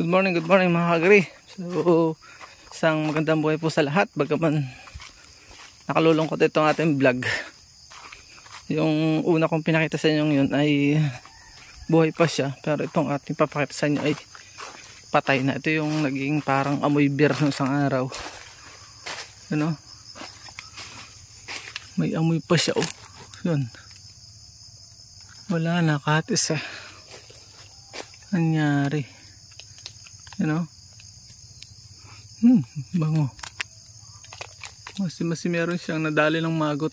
Good morning mga kagri. So, isang magandang buhay po sa lahat. Bagaman nakalulungkot itong ating vlog. Yung una kong pinakita sa inyo yun ay buhay pa siya. Pero itong ating papakita sa inyo ay patay na. Ito yung naging parang amoy beer ng isang araw. Ano? May amoy pa siya, oh. Yun. Wala na kahit isa. Nangyari. You know? Bango. Mas meron siyang nadali ng magot.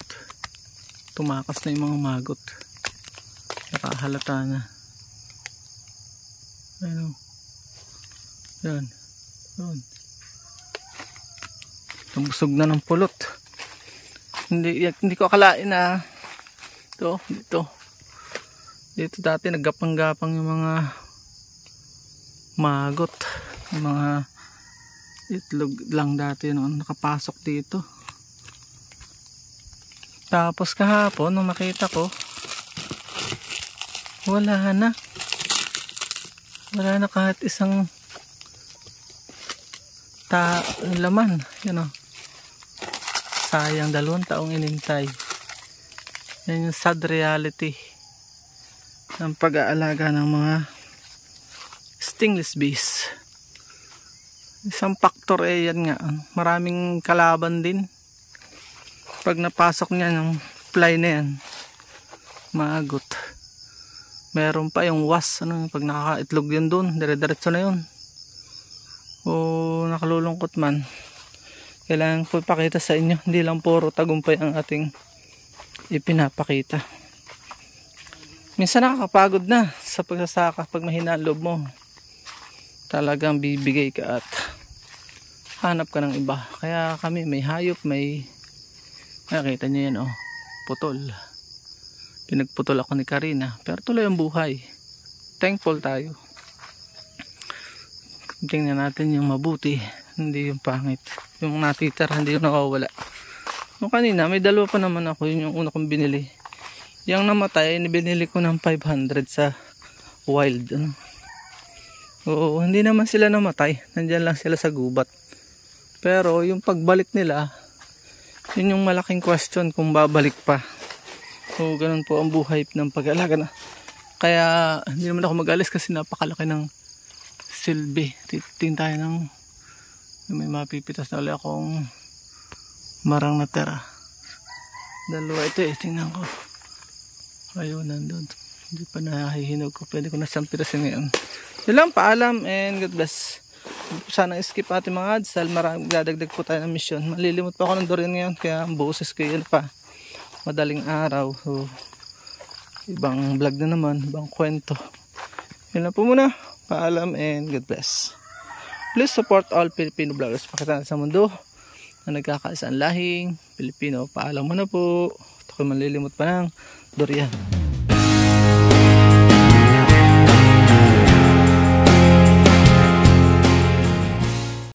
Tumakas na yung mga magot. Nakahalata na. Ano? Yan. Yan. Nabusog na ng pulot. Hindi ko akalain na dito dati naggapang-gapang yung mga magot, yung mga itlog lang dati noon nakapasok dito. Tapos kahapon nung makita ko wala na kahit isang laman. Yan o, sayang, 2 taong inintay. Yan yung sad reality ng pag-aalaga ng mga stingless bees. Isang factor yan nga, maraming kalaban din pag napasok niya ng fly na yan, maagot. Meron pa yung wasp, pag nakakaitlog yun dun, dire-diretso na yun. O nakalulungkot man, kailangan ko ipakita sa inyo, hindi lang puro tagumpay ang ating ipinapakita. Minsan nakakapagod na sa pagsasaka pag mahina ang loob mo. Talagang bibigay ka at hanap ka ng iba. Kaya kami may hayop, may nakita nyo yan, oh, putol. Pinagputol ako ni Karina, pero tuloy ang buhay. Thankful tayo. Tingnan natin yung mabuti, hindi yung pangit. Yung natitira, hindi yung nakawala. Yung kanina may 2 pa naman ako, yun yung una kong binili. Yung namatay, binili ko ng 500 sa wild. Oo, hindi naman sila namatay. Nandyan lang sila sa gubat. Pero yung pagbalik nila, yun yung malaking question kung babalik pa. So, ganun po ang buhay ng pag-alaga na. Kaya, hindi naman ako mag-alis kasi napakalaki ng silbi. Titing tayo ng may mapipitas na ulit akong marang natira. 2 ito eh, tingnan ko. Ayun, nandun. Hindi pa nahihinog ko. Pwede ko na siyang pirasin ngayon. Yun lang, paalam and God bless. Sana skip ating mga ads dahil maraming dadagdag po tayo ng mission. Malilimot pa ako ng durian ngayon kaya ang boses ko yun pa. Madaling araw. So, ibang vlog na naman, ibang kwento. Yun lang po muna. Paalam and God bless. Please support all Filipino vloggers. Pakita natin sa mundo na nagkakaisang lahing Pilipino. Paalam muna po. Ito ko malilimot pa ng durian.